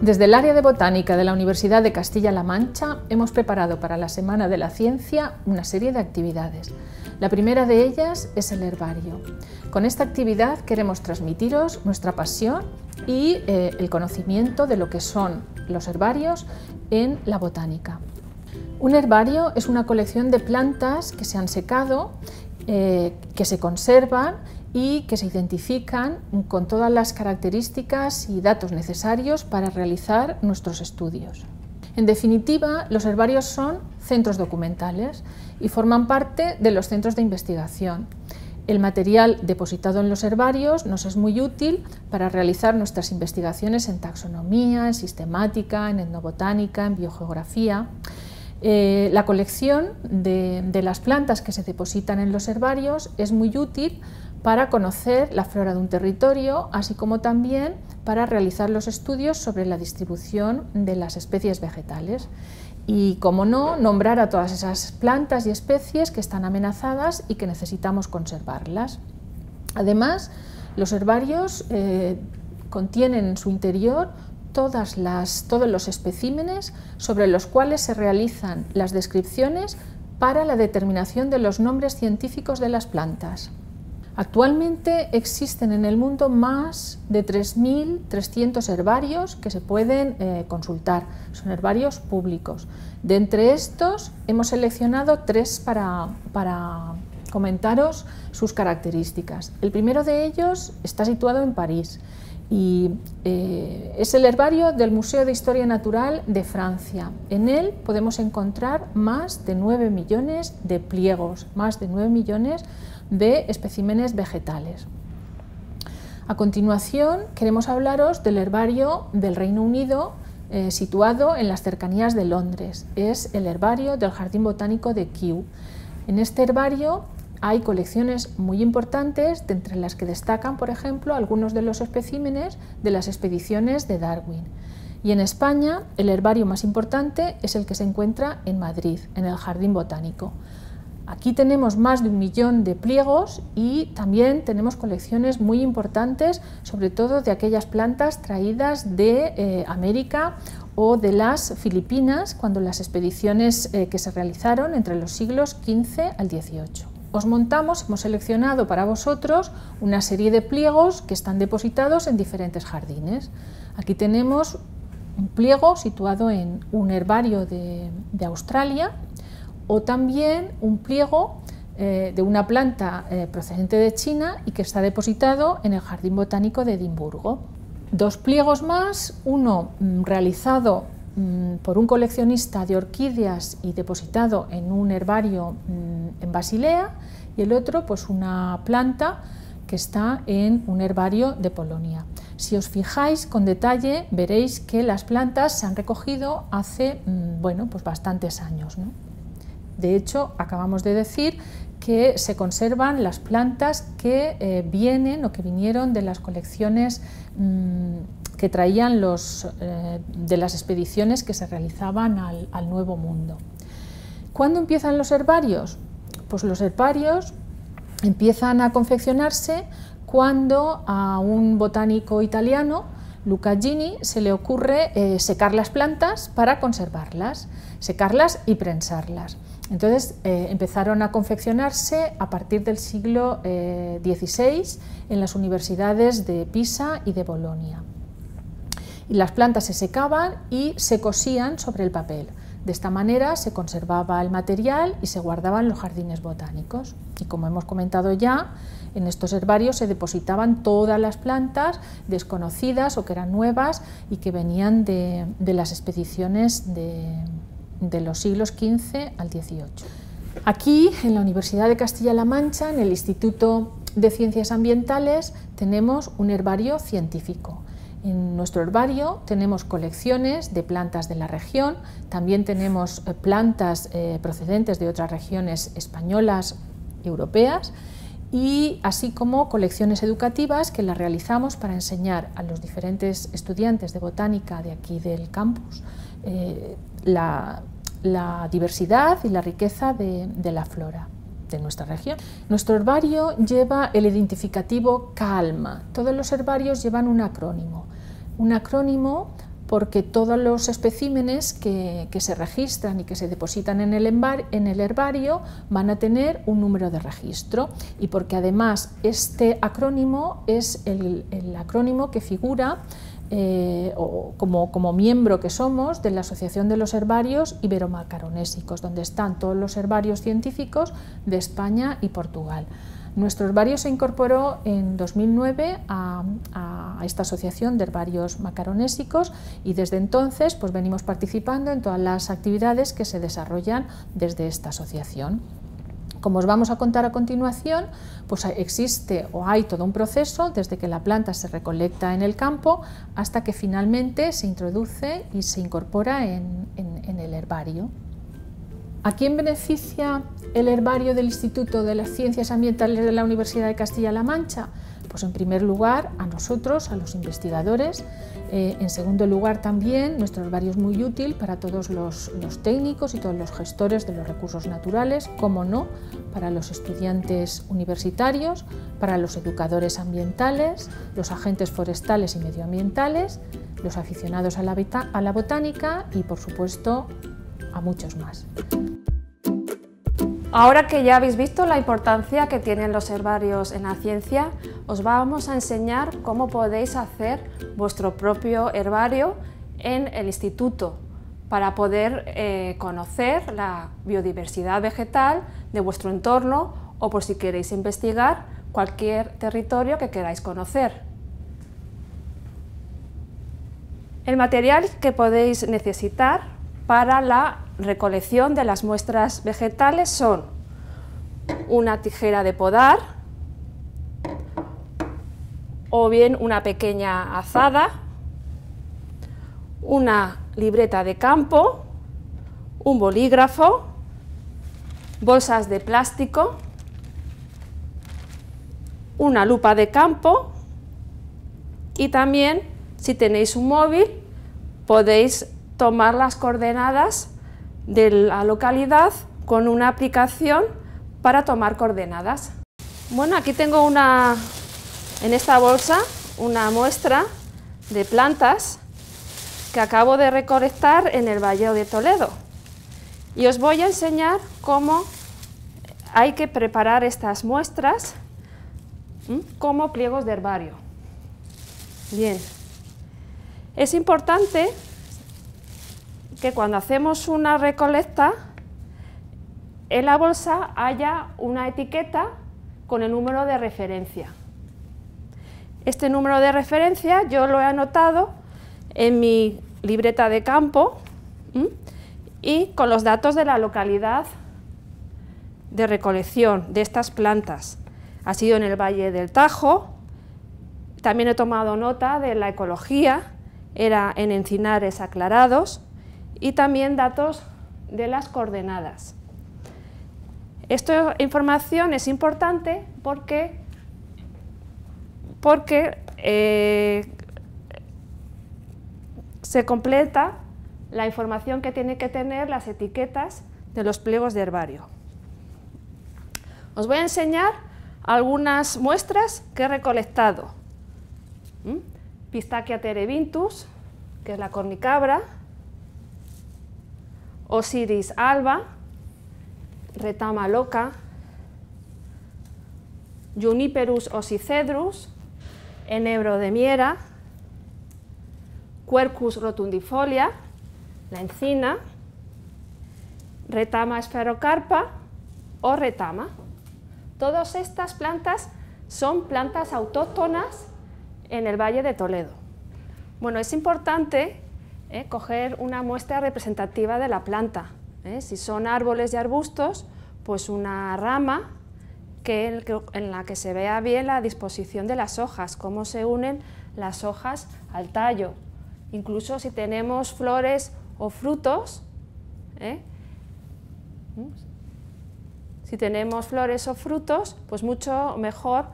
Desde el área de botánica de la Universidad de Castilla-La Mancha hemos preparado para la Semana de la Ciencia una serie de actividades. La primera de ellas es el herbario. Con esta actividad queremos transmitiros nuestra pasión y el conocimiento de lo que son los herbarios en la botánica. Un herbario es una colección de plantas que se han secado, que se conservan y que se identifican con todas las características y datos necesarios para realizar nuestros estudios. En definitiva, los herbarios son centros documentales y forman parte de los centros de investigación. El material depositado en los herbarios nos es muy útil para realizar nuestras investigaciones en taxonomía, en sistemática, en etnobotánica, en biogeografía. La colección de las plantas que se depositan en los herbarios es muy útil para conocer la flora de un territorio, así como también para realizar los estudios sobre la distribución de las especies vegetales. Y, como no, nombrar a todas esas plantas y especies que están amenazadas y que necesitamos conservarlas. Además, los herbarios contienen en su interior todos los especímenes sobre los cuales se realizan las descripciones para la determinación de los nombres científicos de las plantas. Actualmente existen en el mundo más de 3.300 herbarios que se pueden consultar, son herbarios públicos. De entre estos hemos seleccionado 3 para comentaros sus características. El primero de ellos está situado en París y es el herbario del Museo de Historia Natural de Francia. En él podemos encontrar más de 9 millones de pliegos, más de 9 millones de especímenes vegetales. A continuación queremos hablaros del herbario del Reino Unido situado en las cercanías de Londres. Es el herbario del Jardín Botánico de Kew. En este herbario hay colecciones muy importantes, de entre las que destacan, por ejemplo, algunos de los especímenes de las expediciones de Darwin. Y en España el herbario más importante es el que se encuentra en Madrid, en el Jardín Botánico. Aquí tenemos más de 1 millón de pliegos y también tenemos colecciones muy importantes, sobre todo de aquellas plantas traídas de América o de las Filipinas, cuando las expediciones que se realizaron entre los siglos XV al XVIII. Hemos seleccionado para vosotros una serie de pliegos que están depositados en diferentes jardines. Aquí tenemos un pliego situado en un herbario de Australia, o también un pliego de una planta procedente de China y que está depositado en el Jardín Botánico de Edimburgo. 2 pliegos más, uno realizado por un coleccionista de orquídeas y depositado en un herbario en Basilea, y el otro pues una planta que está en un herbario de Polonia. Si os fijáis con detalle veréis que las plantas se han recogido hace pues bastantes años, ¿no? De hecho, acabamos de decir que se conservan las plantas que vienen o que vinieron de las colecciones que traían de las expediciones que se realizaban al Nuevo Mundo. ¿Cuándo empiezan los herbarios? Pues los herbarios empiezan a confeccionarse cuando a un botánico italiano, Luca Gini, se le ocurre secar las plantas para conservarlas, secarlas y prensarlas. Entonces empezaron a confeccionarse a partir del siglo XVI en las universidades de Pisa y de Bolonia. Y las plantas se secaban y se cosían sobre el papel. De esta manera se conservaba el material y se guardaba en los jardines botánicos. Y como hemos comentado ya, en estos herbarios se depositaban todas las plantas desconocidas o que eran nuevas y que venían de las expediciones de los siglos XV al XVIII. Aquí, en la Universidad de Castilla-La Mancha, en el Instituto de Ciencias Ambientales, tenemos un herbario científico. En nuestro herbario tenemos colecciones de plantas de la región, también tenemos plantas procedentes de otras regiones españolas y europeas, y así como colecciones educativas que las realizamos para enseñar a los diferentes estudiantes de botánica de aquí del campus la diversidad y la riqueza de la flora de nuestra región. Nuestro herbario lleva el identificativo CALMA. Todos los herbarios llevan un acrónimo porque todos los especímenes que se registran y que se depositan en el herbario van a tener un número de registro, y porque además este acrónimo es el acrónimo que figura como miembro que somos de la Asociación de los Herbarios Ibero-Macaronésicos, donde están todos los herbarios científicos de España y Portugal. Nuestro herbario se incorporó en 2009 a esta asociación de herbarios macaronésicos, y desde entonces pues venimos participando en todas las actividades que se desarrollan desde esta asociación. Como os vamos a contar a continuación, pues existe o hay todo un proceso desde que la planta se recolecta en el campo hasta que finalmente se introduce y se incorpora en el herbario. ¿A quién beneficia el herbario del Instituto de las Ciencias Ambientales de la Universidad de Castilla-La Mancha? Pues en primer lugar a nosotros, a los investigadores. En segundo lugar también nuestro herbario es muy útil para todos los técnicos y todos los gestores de los recursos naturales, como no, para los estudiantes universitarios, para los educadores ambientales, los agentes forestales y medioambientales, los aficionados a la botánica y por supuesto a muchos más. Ahora que ya habéis visto la importancia que tienen los herbarios en la ciencia, os vamos a enseñar cómo podéis hacer vuestro propio herbario en el instituto para poder conocer la biodiversidad vegetal de vuestro entorno, o por si queréis investigar cualquier territorio que queráis conocer. El material que podéis necesitar para la recolección de las muestras vegetales son una tijera de podar o bien una pequeña azada, una libreta de campo, un bolígrafo, bolsas de plástico, una lupa de campo y también, si tenéis un móvil, podéis tomar las coordenadas de la localidad con una aplicación para tomar coordenadas. Bueno, aquí tengo en esta bolsa una muestra de plantas que acabo de recolectar en el Valle de Toledo, y os voy a enseñar cómo hay que preparar estas muestras como pliegos de herbario. Bien, es importante que cuando hacemos una recolecta en la bolsa haya una etiqueta con el número de referencia. Este número de referencia yo lo he anotado en mi libreta de campo y con los datos de la localidad de recolección de estas plantas. Ha sido en el Valle del Tajo. También he tomado nota de la ecología, era en encinares aclarados, y también datos de las coordenadas. Esta información es importante porque se completa la información que tienen que tener las etiquetas de los pliegos de herbario. Os voy a enseñar algunas muestras que he recolectado. Pistacia terebinthus, que es la cornicabra, Osiris alba, Retama loca, Juniperus oxycedrus, Enebro de Miera, Quercus rotundifolia, la encina, Retama esferocarpa o retama. Todas estas plantas son plantas autóctonas en el Valle de Toledo. Bueno, es importante coger una muestra representativa de la planta. Si son árboles y arbustos, pues una rama en la que se vea bien la disposición de las hojas, cómo se unen las hojas al tallo. Incluso si tenemos flores o frutos, si tenemos flores o frutos, pues mucho mejor,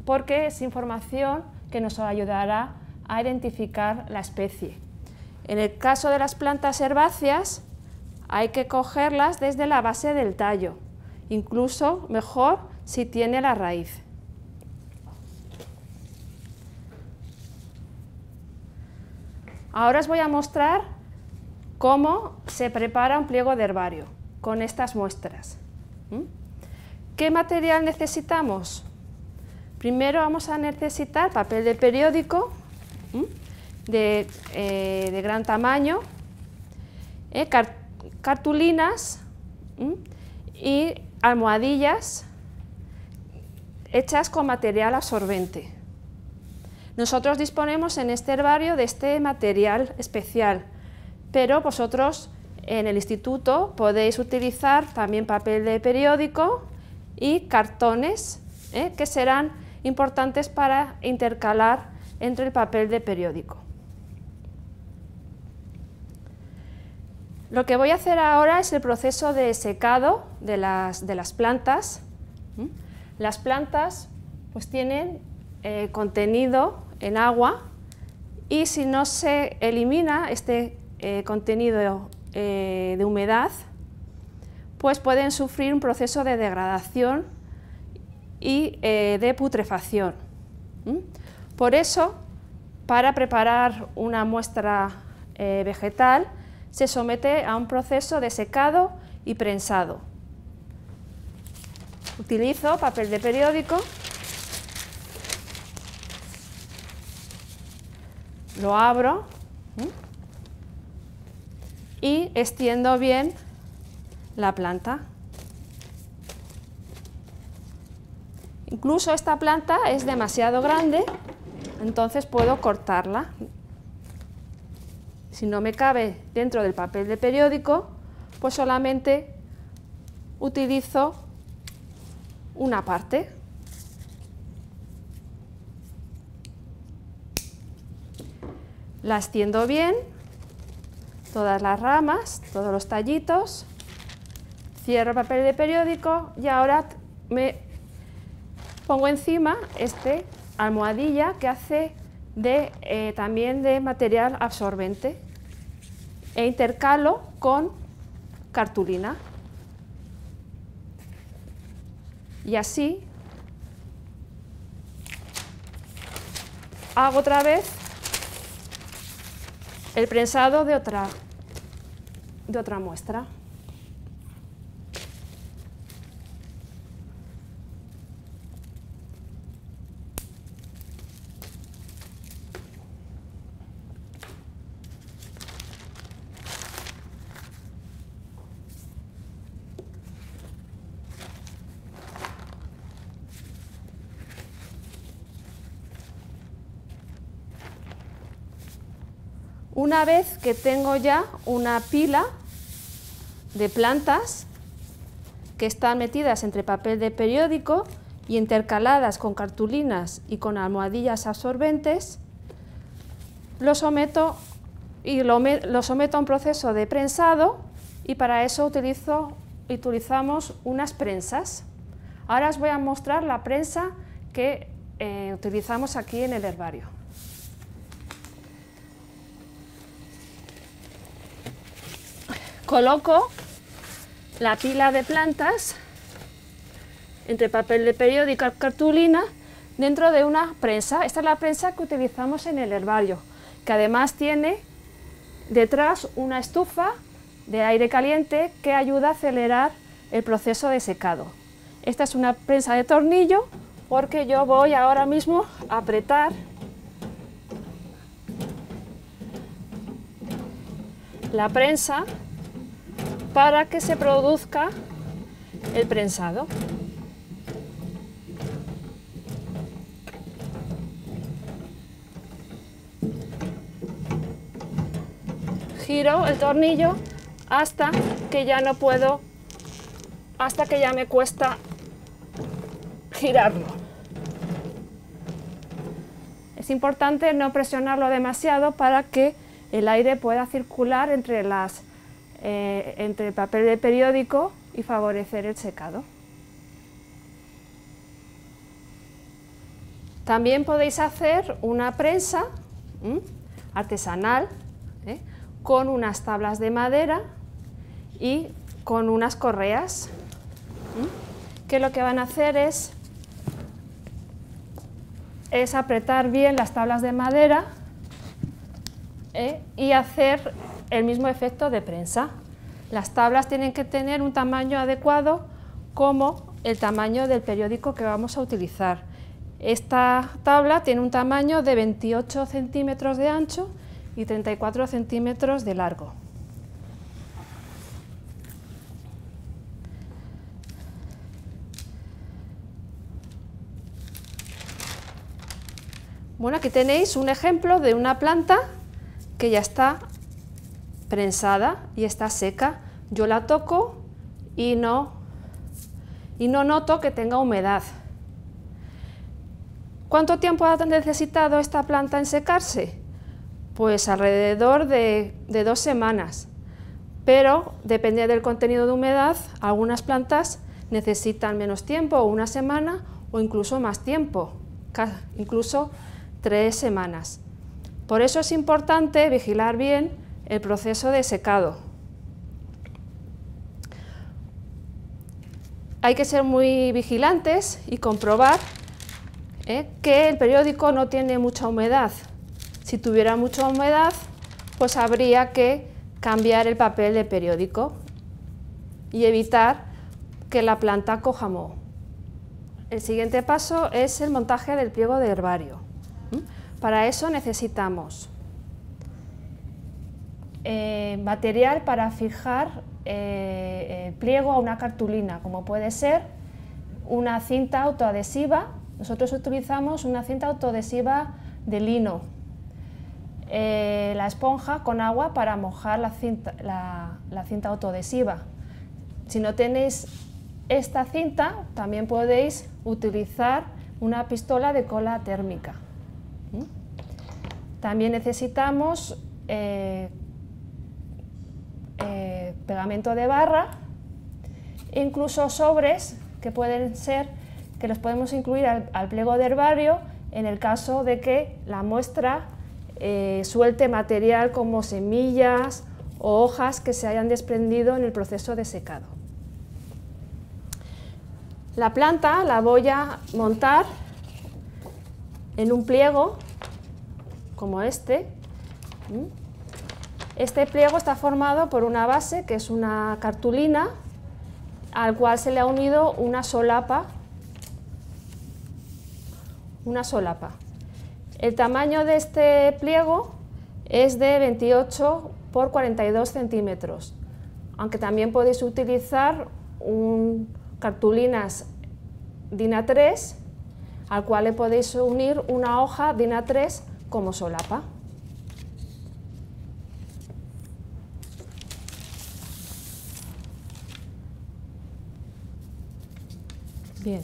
porque es información que nos ayudará a identificar la especie. En el caso de las plantas herbáceas, hay que cogerlas desde la base del tallo, incluso mejor si tiene la raíz. Ahora os voy a mostrar cómo se prepara un pliego de herbario con estas muestras. ¿Qué material necesitamos? Primero vamos a necesitar papel de periódico de gran tamaño, cartulinas y almohadillas hechas con material absorbente. Nosotros disponemos en este herbario de este material especial, pero vosotros en el instituto podéis utilizar también papel de periódico y cartones que serán importantes para intercalar entre el papel de periódico. Lo que voy a hacer ahora es el proceso de secado de las plantas. Las plantas pues tienen contenido en agua y si no se elimina este contenido de humedad, pues pueden sufrir un proceso de degradación y de putrefacción. Por eso, para preparar una muestra vegetal, se somete a un proceso de secado y prensado. Utilizo papel de periódico, lo abro y extiendo bien la planta. Incluso esta planta es demasiado grande, entonces puedo cortarla. Si no me cabe dentro del papel de periódico, pues solamente utilizo una parte. La extiendo bien, todas las ramas, todos los tallitos, cierro el papel de periódico y ahora me pongo encima esta almohadilla que hace también de material absorbente e intercalo con cartulina. Y así hago otra vez el prensado de otra muestra. Una vez que tengo ya una pila de plantas que están metidas entre papel de periódico y intercaladas con cartulinas y con almohadillas absorbentes, lo someto a un proceso de prensado y para eso utilizamos unas prensas. Ahora os voy a mostrar la prensa que utilizamos aquí en el herbario. Coloco la pila de plantas entre papel de periódico y cartulina dentro de una prensa. Esta es la prensa que utilizamos en el herbario, que además tiene detrás una estufa de aire caliente que ayuda a acelerar el proceso de secado. Esta es una prensa de tornillo porque yo voy ahora mismo a apretar la prensa para que se produzca el prensado. Giro el tornillo hasta que ya no puedo, hasta que ya me cuesta girarlo. Es importante no presionarlo demasiado para que el aire pueda circular entre el papel de periódico y favorecer el secado. También podéis hacer una prensa artesanal con unas tablas de madera y con unas correas que lo que van a hacer es apretar bien las tablas de madera y hacer el mismo efecto de prensa. Las tablas tienen que tener un tamaño adecuado como el tamaño del periódico que vamos a utilizar. Esta tabla tiene un tamaño de 28 centímetros de ancho y 34 centímetros de largo. Bueno, aquí tenéis un ejemplo de una planta que ya está prensada y está seca. Yo la toco y no noto que tenga humedad. ¿Cuánto tiempo ha necesitado esta planta en secarse? Pues alrededor de 2 semanas, pero depende del contenido de humedad. Algunas plantas necesitan menos tiempo, 1 semana o incluso más tiempo, incluso 3 semanas. Por eso es importante vigilar bien el proceso de secado. Hay que ser muy vigilantes y comprobar que el periódico no tiene mucha humedad. Si tuviera mucha humedad, pues habría que cambiar el papel de periódico y evitar que la planta coja moho. El siguiente paso es el montaje del pliego de herbario. Para eso necesitamos material para fijar el pliego a una cartulina, como puede ser una cinta autoadhesiva. Nosotros utilizamos una cinta autoadhesiva de lino, la esponja con agua para mojar la cinta autoadhesiva. Si no tenéis esta cinta, también podéis utilizar una pistola de cola térmica. También necesitamos pegamento de barra, incluso sobres que pueden ser, que los podemos incluir al pliego de herbario en el caso de que la muestra suelte material como semillas o hojas que se hayan desprendido en el proceso de secado. La planta la voy a montar en un pliego como este. Este pliego está formado por una base, que es una cartulina, al cual se le ha unido una solapa. El tamaño de este pliego es de 28 por 42 centímetros, aunque también podéis utilizar cartulinas DIN A3, al cual le podéis unir una hoja DIN A3 como solapa. Bien.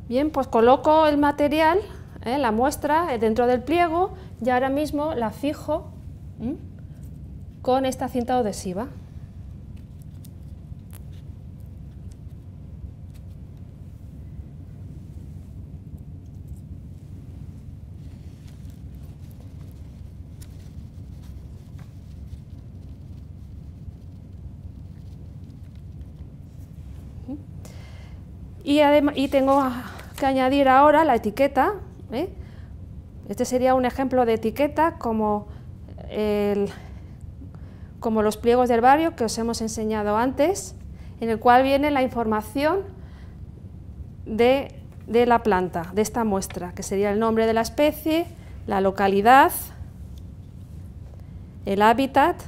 Bien, pues coloco el material, la muestra, dentro del pliego y ahora mismo la fijo con esta cinta adhesiva. Y tengo que añadir ahora la etiqueta. Este sería un ejemplo de etiqueta como los pliegos de herbario que os hemos enseñado antes, en el cual viene la información de la planta, de esta muestra, que sería el nombre de la especie, la localidad, el hábitat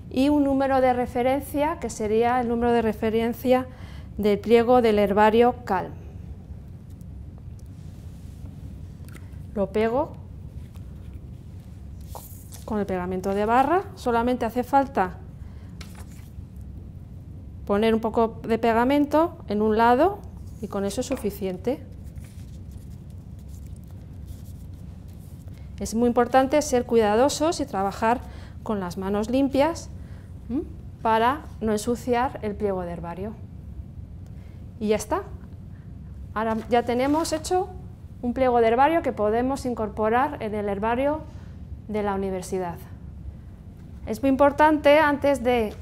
y un número de referencia, que sería el número de referencia del pliego del herbario CALM. Lo pego con el pegamento de barra. Solamente hace falta poner un poco de pegamento en un lado y con eso es suficiente. Es muy importante ser cuidadosos y trabajar con las manos limpias para no ensuciar el pliego de herbario. Y ya está. Ahora ya tenemos hecho un pliego de herbario que podemos incorporar en el herbario de la universidad. Es muy importante, antes de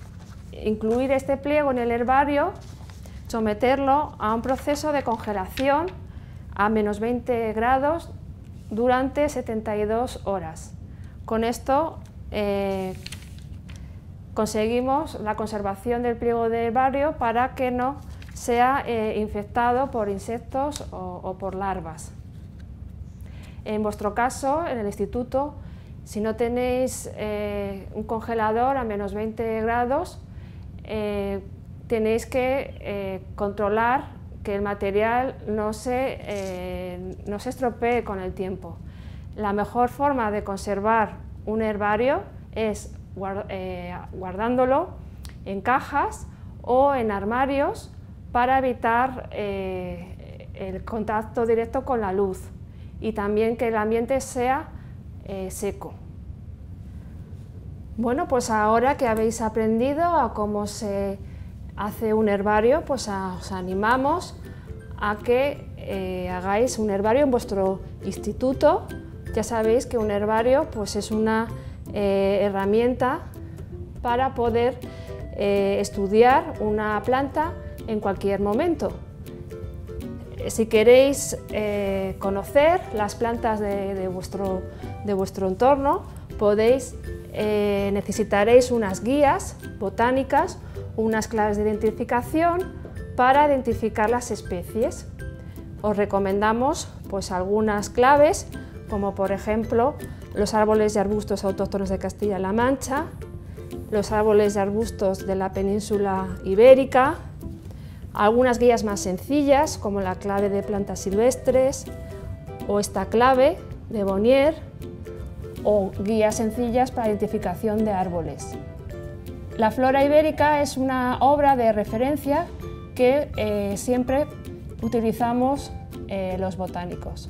incluir este pliego en el herbario, someterlo a un proceso de congelación a menos 20 grados durante 72 horas. Con esto conseguimos la conservación del pliego de herbario para que no sea infectado por insectos o por larvas. En vuestro caso, en el instituto, si no tenéis un congelador a menos 20 grados, tenéis que controlar que el material no se estropee con el tiempo. La mejor forma de conservar un herbario es guardándolo en cajas o en armarios para evitar el contacto directo con la luz y también que el ambiente sea seco. Bueno, pues ahora que habéis aprendido a cómo se hace un herbario, pues os animamos a que hagáis un herbario en vuestro instituto. Ya sabéis que un herbario pues es una herramienta para poder estudiar una planta en cualquier momento. Si queréis conocer las plantas de vuestro entorno, necesitaréis unas guías botánicas, unas claves de identificación para identificar las especies. Os recomendamos pues, algunas claves, como por ejemplo los árboles y arbustos autóctonos de Castilla-La Mancha, los árboles y arbustos de la península ibérica, algunas guías más sencillas como la clave de plantas silvestres o esta clave de Bonnier, o guías sencillas para identificación de árboles. La flora ibérica es una obra de referencia que siempre utilizamos los botánicos.